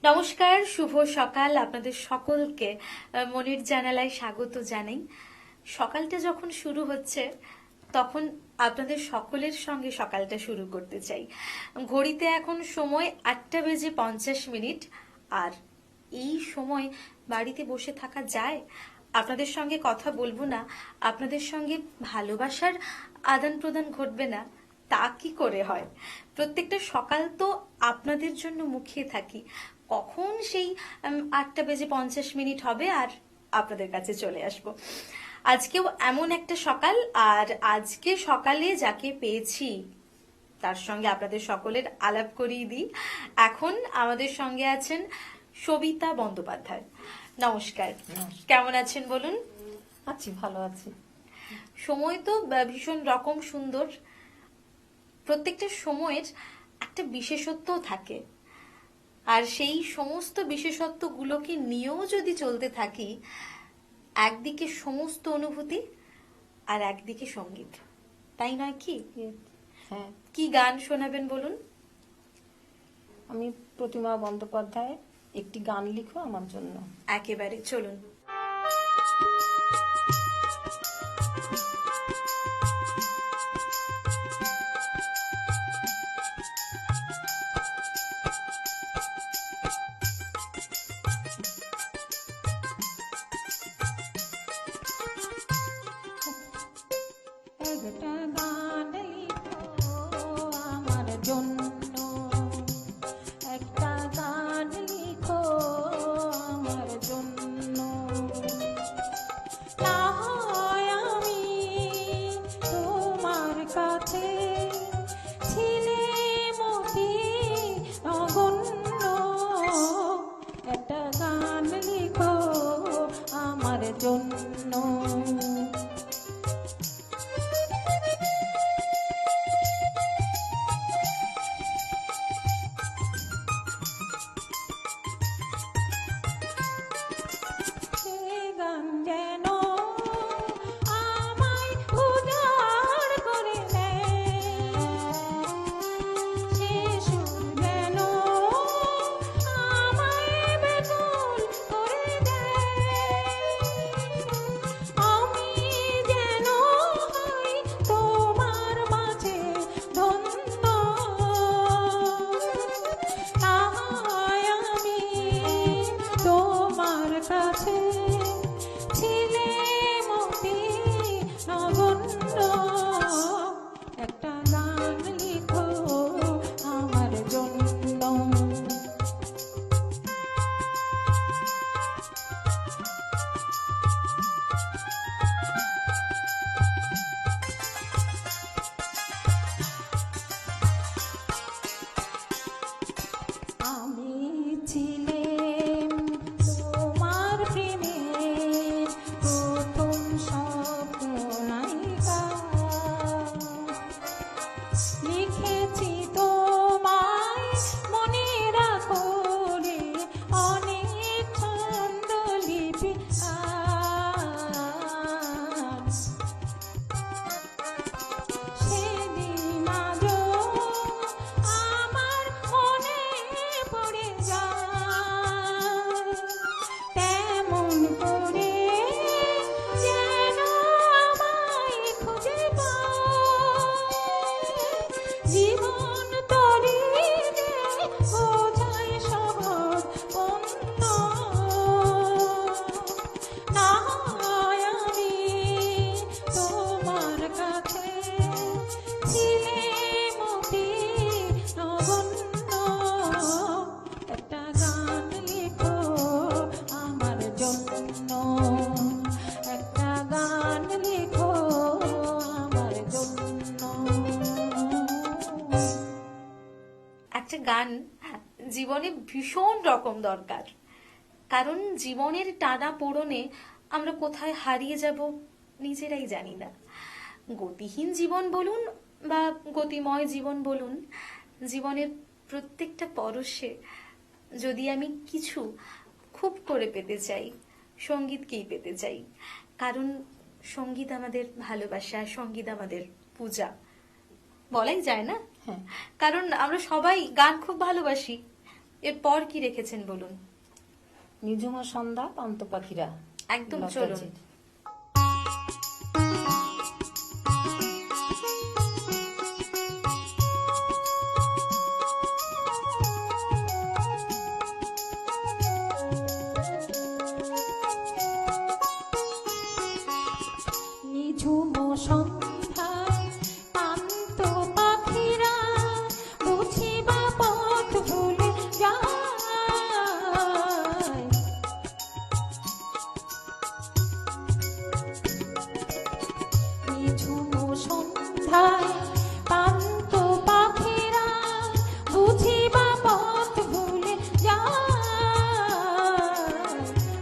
নমস্কার, শুভ সকাল আপনাদের সকলকে। মনির জানালায় স্বাগত জানাই। সকালটা যখন শুরু হচ্ছে তখন আপনাদের সকলের সঙ্গে সকালটা শুরু করতে চাই। ঘড়িতে এখন সময় 8:50। আর এই সময় বাড়িতে বসে থাকা যায়? আপনাদের সঙ্গে কথা বলবো না, আপনাদের সঙ্গে ভালোবাসার আদান প্রদান ঘটবে না, তা কি করে হয়? প্রত্যেকটা সকাল তো আপনাদের জন্য মুখিয়ে থাকি। কখন সেই 8:50 হবে আর আপনাদের কাছে চলে আসব। আজকেও এমন একটা সকাল, আর আজকে সকালে যাকে পেয়েছি তার সঙ্গে আপনাদের সকলের আলাপ করিয়ে দিই। এখন আমাদের সঙ্গে আছেন সবিতা বন্দ্যোপাধ্যায়। নমস্কার। কেমন আছেন বলুন? আছি, ভালো আছি। সময় তো ভীষণ রকম সুন্দর। প্রত্যেকটা সময়ের একটা বিশেষত্ব থাকে, আর সেই সমস্ত বিশেষত্বগুলোকে নিয়েও যদি চলতে থাকি, একদিকে সমস্ত অনুভূতি আর একদিকে সঙ্গীত, তাই নয় কি? হ্যাঁ, কি গান শোনাবেন বলুন? আমি প্রতিমা বন্দ্যোপাধ্যায়, একটি গান লিখো আমার জন্য। একেবারে চলুন। একটা গান লিখো আমার জন্য, একটা গান লিখো আমার জন্য। না হয় আমি তোমার কাছে ছিলে মতি নগণ্য, একটা গান লিখো আমার জন্য। সে গান যেন আমায় উজাড় করে দেয়, সে সুর যেন আমায় বেকুল করে দেয়। আমি যেন হই তোমার মাঝে ধন্য, না হয় আমি তোমার কাছে ছিলে মতি নগণ্য, একটা গান লিখো আমার জন্য। আমি ছিলাম তোমার প্রেমের প্রথম স্বপ্ন নায়িকা, লিখেছি তোমায় মনে রাখো রে অনেক ছন্দলিপি আজ। সেদিন আজও আমার মনে পড়ে যায়, তেমন করে যেন আমায় খুঁজে পায়। জীবন তরিতে বোঝায় সহজ পণ্য, না হয় আমি তোমার কাছে ছিলে মতি নগণ্য, একটা গান লিখো আমার জন্য, একটা গান লিখো আমার জন্য। একটা গান জীবনে ভীষণ রকম দরকার, কারণ জীবনের টানা পোড়নে আমরা কোথায় হারিয়ে যাব নিজেরাই জানি না। গতিহীন জীবন বলুন বা গতিময় জীবন বলুন, জীবনের প্রত্যেকটা পরশে যদি আমি কিছু খুব করে পেতে চাই, সঙ্গীতকেই পেতে চাই। কারণ সঙ্গীত আমাদের ভালোবাসা, সঙ্গীত আমাদের পূজা, বলাই যায় না? হ্যাঁ, কারণ আমরা সবাই গান খুব ভালোবাসি, এরপর কি রেখেছেন বলুন। নিঝুমা সন্ধ্যা, পান্ত পাখিরা। একদম লতাজির। চলুন। নিঝুম সন্ধ্যায় পান্ত পাখিরা বুঝিবা পথ ভুলে যায়। নিঝুম সন্ধ্যায় পান্ত পাখিরা বুঝিবা পথ ভুলে যায়।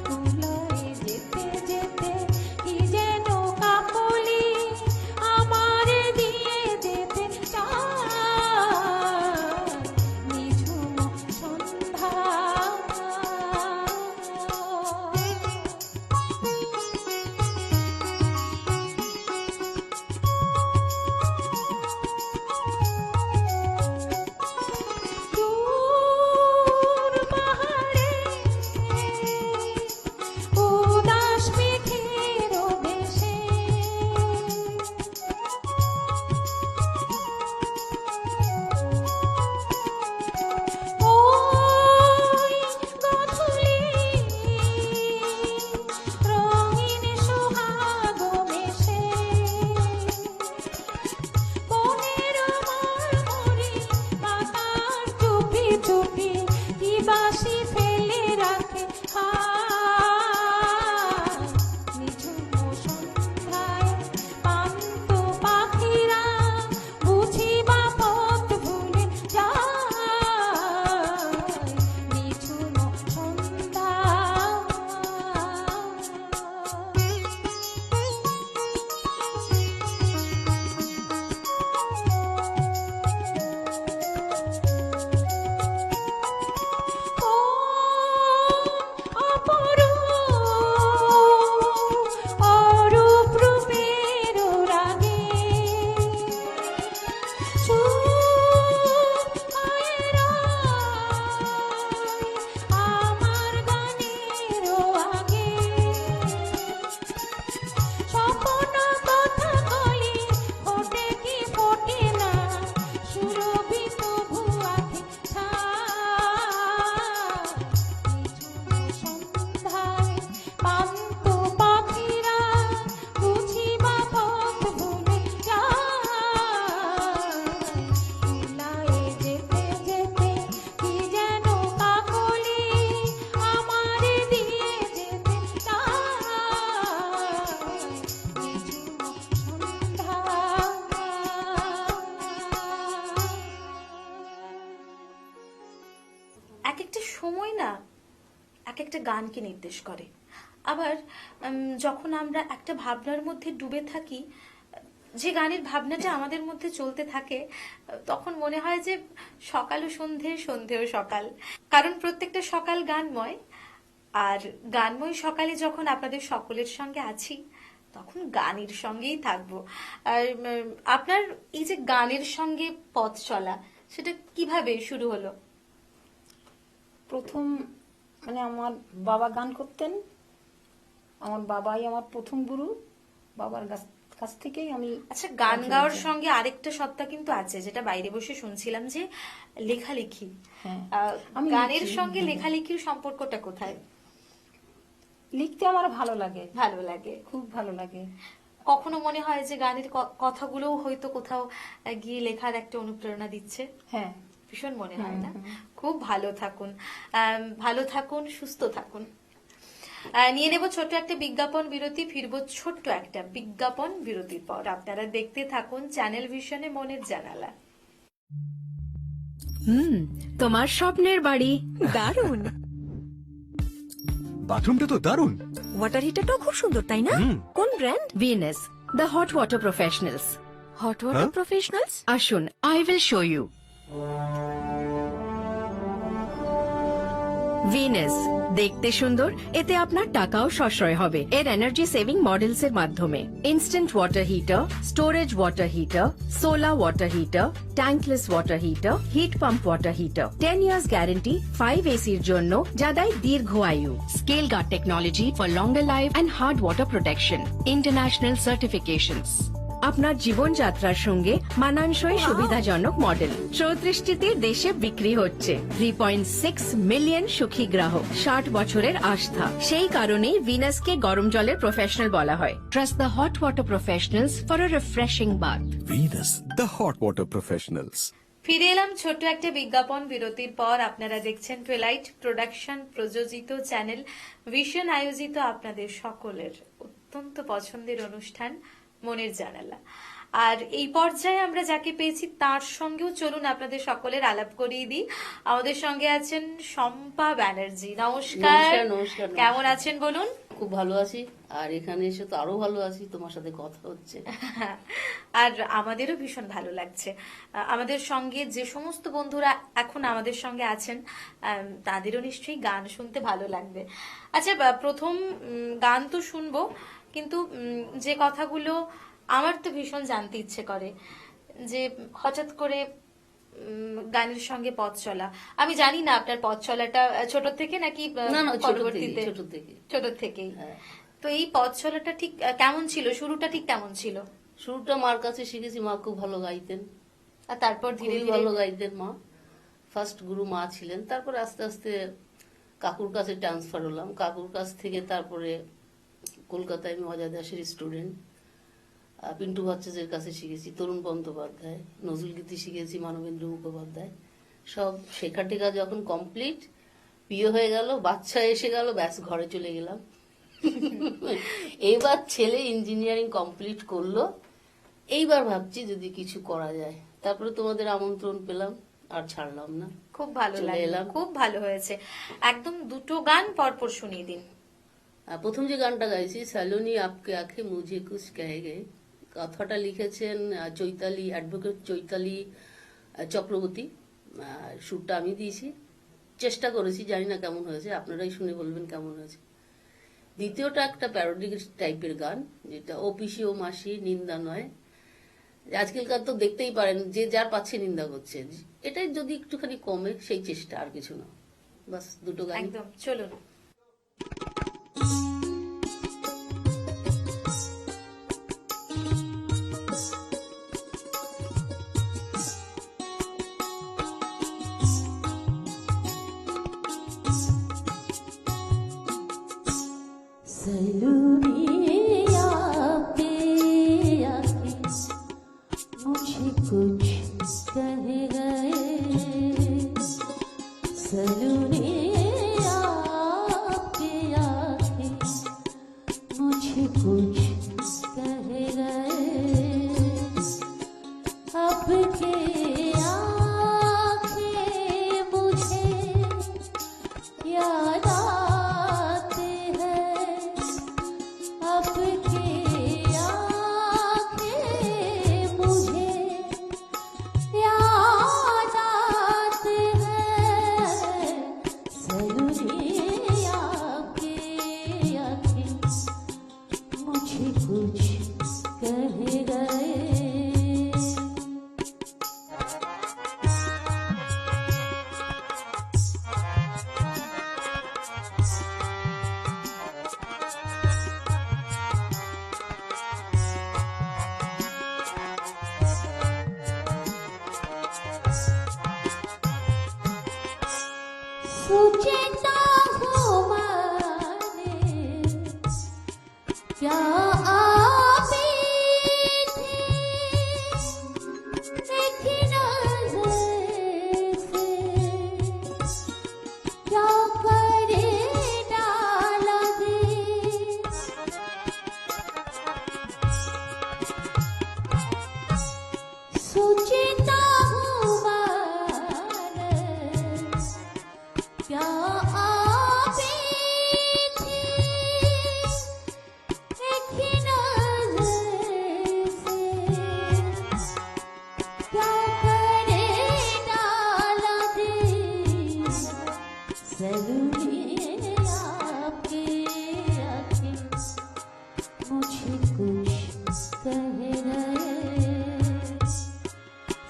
তুলায় যেতে যেতে কি যেন কাকলি আমারে দিয়ে যেতে চায়। নিঝুম সন্ধ্যা। দূর পাহাড়ে উদাস মেঘের দেশে ওই গধূলি রঙিন সোহাগ মেশে বনের মরমরি পাতার চুপি চুপি কি বাসি ফেলে রাখে হায়। নিঝুম সন্ধ্যায় পান্ত পাখিরা বুঝিবা পথ ভুলে যায়। নিঝুম সন্ধ্যা। ও অপরূপ অরূপ রূপের রাগে চুপ হয়ে রয় আমার গানের আগে। স্বপ্ন কথা কলি ফোটে কি ফোটে না সুরভিত ভুয়াতে ছায়। নিঝুম সন্ধ্যায় পান্ত পাখিরা বুঝিবা পথ ভুলে যায়। তুলায় যেতে যেতে কি যেন কাকলি আমারে দিয়ে যেতে চায়। নিঝুম সন্ধ্যা। এক একটা সময় না এক একটা গানকে নির্দেশ করে। আবার যখন আমরা একটা ভাবনার মধ্যে ডুবে থাকি, যে গানের ভাবনাটা আমাদের মধ্যে চলতে থাকে, তখন মনে হয় যে সকাল ও সন্ধে, সন্ধেও সকাল। কারণ প্রত্যেকটা সকাল গানময়। আর গানময় সকালে যখন আপনাদের সকলের সঙ্গে আছি, তখন গানের সঙ্গেই থাকবো। আর আপনার এই যে গানের সঙ্গে পথ চলা, সেটা কিভাবে শুরু হলো? প্রথম মানে আমার বাবা গান করতেন। আমার বাবাই আমার প্রথম গুরু। বাবার কাছ থেকেই আমি। আচ্ছা, গান গাওয়ার সঙ্গে আরেকটা সত্তা কিন্তু আছে, যেটা বাইরে বসে শুনছিলাম, যে লেখালেখি। হ্যাঁ, আমি আমি গানের লিখি। সঙ্গে লেখালেখির সম্পর্কটা কোথায়? লিখতে আমার ভালো লাগে, ভালো লাগে, খুব ভালো লাগে। কখনো মনে হয় যে গানের কথাগুলোও হয়তো কোথাও গিয়ে লেখার একটা অনুপ্রেরণা দিচ্ছে? হ্যাঁ, ভীষণ মনে হয় না? খুব ভালো থাকুন, ভালো থাকুন, সুস্থ থাকুন। নিয়ে নেব ছোট্ট একটা বিজ্ঞাপন বিরতি, ফিরবো ছোট্ট একটা বিজ্ঞাপন বিরতির পর। আপনারা দেখতে থাকুন চ্যানেল ভিশনে মনের জানালা। তোমার স্বপ্নের বাড়ি দারুণ। বাথরুমটা তো দারুণ। ওয়াটার হিটারটাও খুব সুন্দর, তাই না? কোন brand? Venus, the hot water professionals. Hot water professionals, আসুন, I will show you. Venus দেখতে সুন্দর, এতে আপনার টাকাও সাশ্রয় হবে এর এনার্জি সেভিং মডেলস এর মাধ্যমে। Instant water heater, storage water heater, solar water heater, tankless water heater, heat pump water heater, 10 years guarantee, 5 এসির জন্য যা দেয় দীর্ঘ আয়ু। Scale guard technology for longer life and hard water protection, international certifications. আপনার জীবনযাত্রার সঙ্গে মানানসই সুবিধাজনক মডেল 34টিতে দেশে বিক্রি হচ্ছে। 3.6 মিলিয়ন সুখী গ্রাহক, 60 বছরের আস্থা। সেই কারণেই ভিনাসকে গরম জলের প্রফেশনাল বলা হয়। Trust the hot water professionals for a refreshing bath. Venus, the hot water professionals. ফিরে এলাম ছোট্ট একটা বিজ্ঞাপন বিরতির পর। আপনারা দেখছেন টুয়েলাইট প্রোডাকশন প্রযোজিত চ্যানেল ভিশন আয়োজিত আপনাদের সকলের অত্যন্ত পছন্দের অনুষ্ঠান মনের জানালা। আর এই পর্যায়ে আমরা যাকে পেয়েছি তার সঙ্গেও চলুন আপনাদের সকলের আলাপ করিয়ে দিই। আমাদের সঙ্গে আছেন শম্পা ব্যানার্জি। নমস্কার। নমস্কার। কেমন আছেন বলুন? খুব ভালো আছি, আর এখানে এসে তো আরো ভালো আছি, তোমার সাথে কথা হচ্ছে। আর আমাদেরও ভীষণ ভালো লাগছে। আমাদের সঙ্গে যে সমস্ত বন্ধুরা এখন আমাদের সঙ্গে আছেন তাদেরও নিশ্চয়ই গান শুনতে ভালো লাগবে। আচ্ছা, প্রথম গান তো শুনবো, কিন্তু যে কথাগুলো আমার তো ভীষণ জানতে ইচ্ছে করে যে হঠাৎ করে গানের সঙ্গে পথ চলা। আমি জানি না আপনার পথ চলাটা ছোট থেকে নাকি না, পরবর্তীতে? ছোট থেকে। ছোট থেকেই। হ্যাঁ। তো এই পথ চলাটা ঠিক কেমন ছিল? শুরুটা ঠিক কেমন ছিল? শুরুটা মার কাছে শিখেছি, মা খুব ভালো গাইতেন, আর তারপর ধীরে খুবই ধীরে ভালো গাইতেন মা। ফার্স্ট গুরু মা ছিলেন, তারপরে আস্তে আস্তে কাকুর কাছে ট্রান্সফার হলাম। কাকুর কাছ থেকে তারপরে কলকাতায় আমি অজয় দাসের স্টুডেন্ট, পিন্টু ভট্টাচার্যের কাছে শিখেছি, তরুণ বন্দ্যোপাধ্যায়, নজরুল গীতি শিখেছি, মানবেন্দ্র মুখোপাধ্যায়। সব শেখা টেখা যখন কমপ্লিট, বিয়ে হয়ে গেল, বাচ্চা এসে গেল, ব্যাস ঘরে চলে গেলাম। এইবার ছেলে ইঞ্জিনিয়ারিং কমপ্লিট করলো, এইবার ভাবছি যদি কিছু করা যায়। তারপরে তোমাদের আমন্ত্রণ পেলাম, আর ছাড়লাম না। খুব ভালো চলে লাগলো, এলাম। খুব ভালো হয়েছে। একদম দুটো গান পরপর শুনিয়ে দিন। প্রথম যে গানটা গাইছি, সালোনি আপকে আঁখে মুঝে কুছ কহে গে, কথাটা লিখেছেন চৈতালি, অ্যাডভোকেট চৈতালি চক্রবর্তী। সুরটা আমি দিয়েছি, চেষ্টা করেছি, জানি না কেমন হয়েছে, আপনারাই শুনে বলবেন কেমন হয়েছে। দ্বিতীয়টা একটা প্যারোডি টাইপের গান, যেটা ও পিসি ও মাসি নিন্দা নয়। আজকালকার তো দেখতেই পারেন যে যার পাচ্ছে নিন্দা করছে, এটাই যদি একটুখানি কমে সেই চেষ্টা, আর কিছু না। বাস দুটো গান। একদম, চলুন। सलूनी आपके आके मुझे कुछ कह गए, सलूनी आपके आके मुझे कुछ कह गए, आपके आंखें मुझे याद आते हैं, आपके आंखें मुझे याद आते हैं, सलूनी आपके आंखें मुझे कुछ कह गए।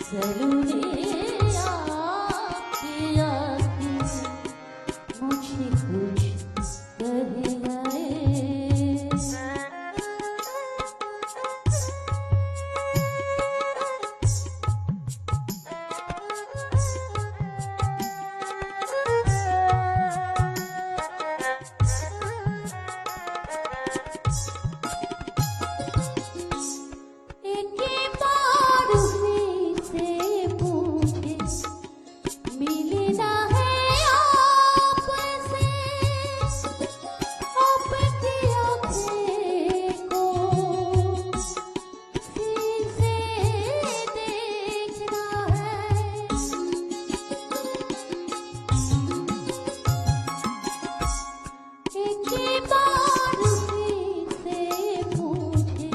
सलोनी आपके आके मुझे कुछ कह गए इनके बार से पूछे मिलना है आपसे आपकी आँखें को फिर से देखना है इनके बार से पूछे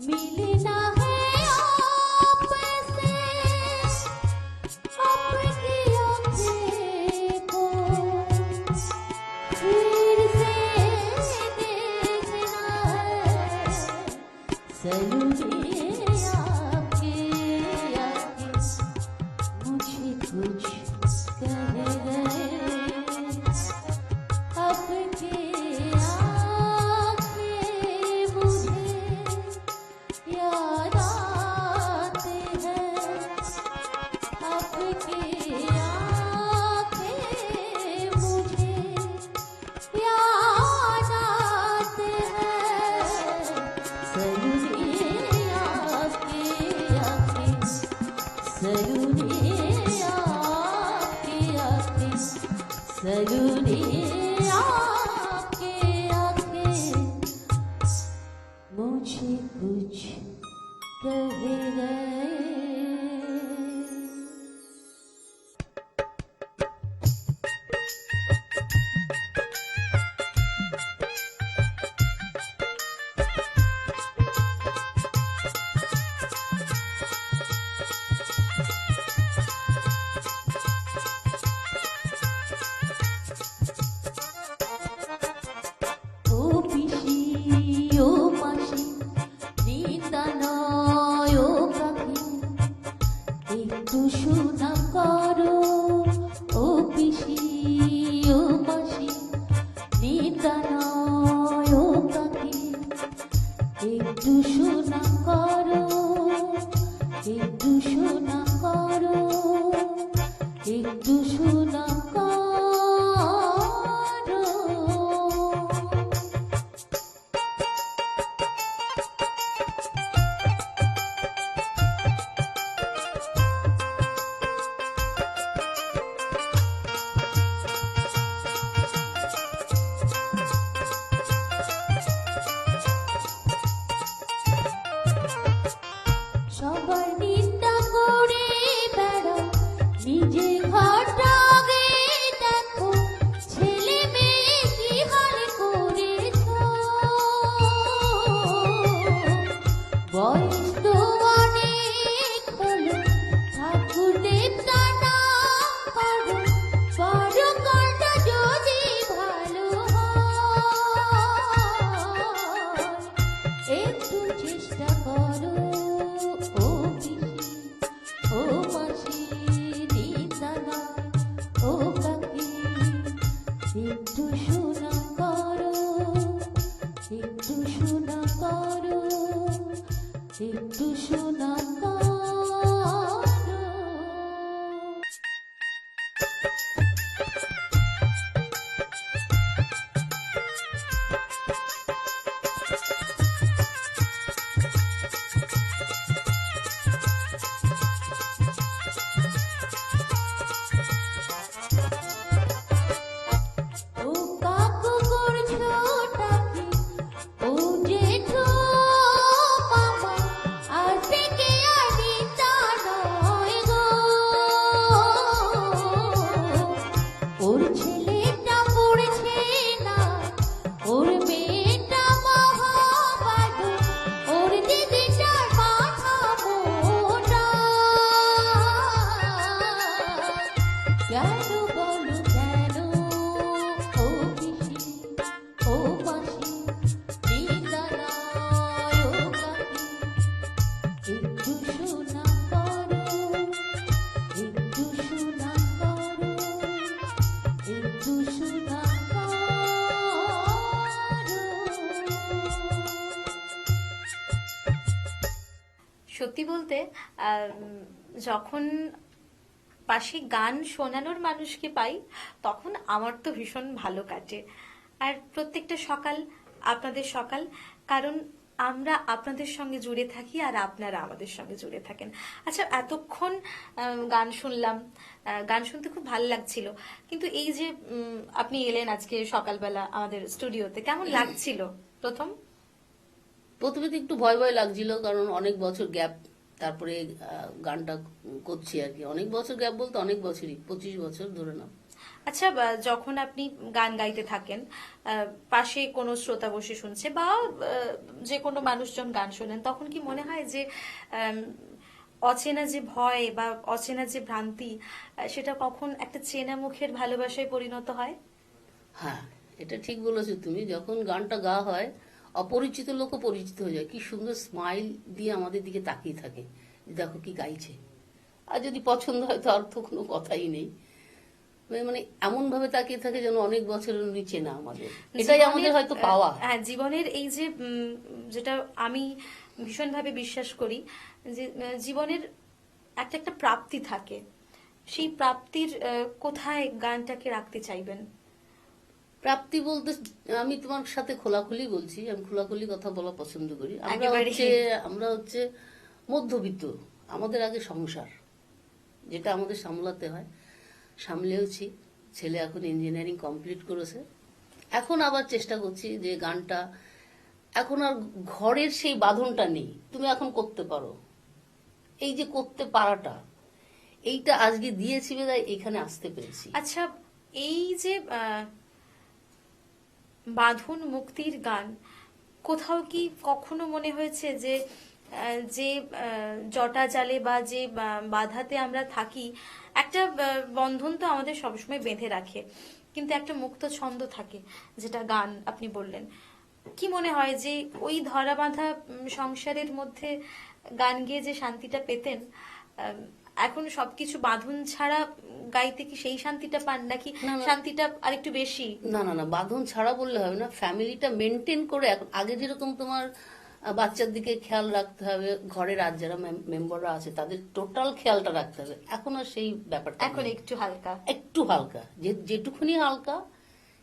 मिलना है आपसे आपकी आँखें को फिर से देखना है सलोनी आपके आगे मुझे कुछ कह गए आपके आँखें मुझे याद आते हैं आपकी आँखें मुझे याद आते हैं सलोनी आपकी आँखें सलोनी आपकी आँखें सलोनी आपकी आँखें मुझे कुछ कह गए ও পিসি ও মাসি নিন্দা নয় ও কাকি একটু শোনা করো ও পিসি ও মাসি নিন্দা নয় ও কাকি একটু শোনা করো একটু শোনা করো একটু শোনা করো সবার নিন্দা করে বেড়াও নিজে ঘরটা আগে দেখো ছেলে মেয়ে কি হাল করেছ বয়স তো অনেক হলো ঠাকুর দেবতা নাম করো পরকালটা যদি ভালো হয় একটু চেষ্টা করো ও পিসি ও মাসি নিন্দা নয় ও কাকি একটু শোনা করো একটু শোনা করো একটু শোনা করো ও কাকু করছো টাকি ও জেঠু মামা আজ থেকে আর বলতে যখন পাশে গান শোনানোর মানুষকে পাই তখন আমার তো ভীষণ ভালো কাটে। আর প্রত্যেকটা সকাল আপনাদের সকাল, কারণ আমরা আপনাদের সঙ্গে জুড়ে থাকি আর আপনারা আমাদের সঙ্গে জুড়ে থাকেন। আচ্ছা, এতক্ষণ গান শুনলাম, গান শুনতে খুব ভালো লাগছিল, কিন্তু এই যে আপনি এলেন আজকে সকালবেলা আমাদের স্টুডিওতে, কেমন লাগছিল প্রথমে তো একটু ভয় ভয় লাগছিল, কারণ অনেক বছর গ্যাপ, তারপরে গানটা করছি আর কি। অনেক বছর গ্যাপ বলতে অনেক বছরই, 25 বছর ধরে নাও। আচ্ছা, যখন আপনি গান গাইতে থাকেন, পাশে কোনো শ্রোতা বসে শুনছে বা যে কোনো মানুষজন গান শোনেন, তখন কি মনে হয় যে অচেনা যে ভয় বা অচেনা যে ভ্রান্তি, সেটা কখন একটা চেনা মুখের ভালোবাসায় পরিণত হয়? হ্যাঁ, এটা ঠিক বলেছো তুমি। যখন গানটা গা হয়, অপরিচিত লোকও পরিচিত হয়ে যায়। কি সুন্দর স্মাইল দিয়ে আমাদের দিকে তাকিয়ে থাকে, যে দেখো কি গাইছে। আর যদি পছন্দ হয় তো আর তো কোনো কথাই নেই। মানে এমন ভাবে তাকিয়ে থাকে যেন অনেক বছরের নিচে না আমাদের। এটাই আমাদের হয়তো পাওয়া। হ্যাঁ, জীবনের এই যে যেটা আমি ভীষণভাবে বিশ্বাস করি, যে জীবনের একটা একটা প্রাপ্তি থাকে, সেই প্রাপ্তির কোথায় গানটাকে রাখতে চাইবেন? প্রাপ্তি বলতে আমি তোমার সাথে খোলাখুলি বলছি, আমি খোলাখুলি কথা বলা পছন্দ করি। একেবারেই। আমরা হচ্ছে মধ্যবিত্ত। আমাদের আগে সংসার, যেটা আমাদের সামলাতে হয়, সামলেওছি। ছেলে এখন ইঞ্জিনিয়ারিং কমপ্লিট করেছে। এখন আবার চেষ্টা করছি যে গানটা, এখন আর ঘরের সেই বাঁধনটা নেই, তুমি এখন করতে পারো। এই যে করতে পারাটা, এইটা আজকে দিয়েছি বেদায় এখানে আসতে পেরেছি। আচ্ছা, এই যে বাঁধন মুক্তির গান, কোথাও কি কখনো মনে হয়েছে যে যে জটা জালে বা যে বাধাতে আমরা থাকি, একটা বন্ধন তো আমাদের সবসময় বেঁধে রাখে, কিন্তু একটা মুক্ত ছন্দ থাকে যেটা গান, আপনি বললেন। কি মনে হয় যে ওই ধরা বাঁধা সংসারের মধ্যে গান গেয়ে যে শান্তিটা পেতেন, এখন সবকিছু বাঁধন ছাড়া গাইতে কি সেই শান্তিটা পান, নাকি শান্তিটা আরেকটু বেশি? না না না, বাঁধন ছাড়া বললে হবে না। ফ্যামিলিটা মেনটেন করে, এখন আগে যেরকম তোমার বাচ্চার দিকে খেয়াল রাখতে হবে, ঘরের আর যারা মেম্বাররা আছে তাদের টোটাল খেয়ালটা রাখতে হবে, এখন আর সেই ব্যাপারটা এখন নেই। একটু হালকা, একটু হালকা, যেটুকুনি হালকা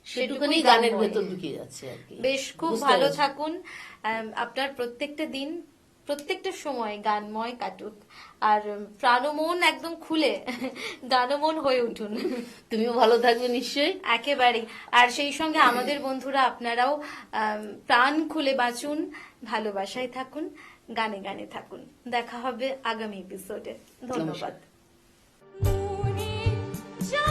সেটুকুনি সেটুকুই গানের গানময়। ভেতর ঢুকিয়ে যাচ্ছে আর কি। বেশ, খুব বুঝতে ভালো পেরেছো? থাকুন। আপনার প্রত্যেকটা দিন, প্রত্যেকটা সময় গানময় কাটুক, আর প্রাণমন একদম খুলে গানমন হয়ে উঠুন। তুমিও ভালো থাকবে নিশ্চয়ই। একেবারেই। আর সেই সঙ্গে আমাদের বন্ধুরা, আপনারাও প্রাণ খুলে বাঁচুন, ভালোবাসায় থাকুন, গানে গানে থাকুন। দেখা হবে আগামী এপিসোডে। ধন্যবাদ। মনে যা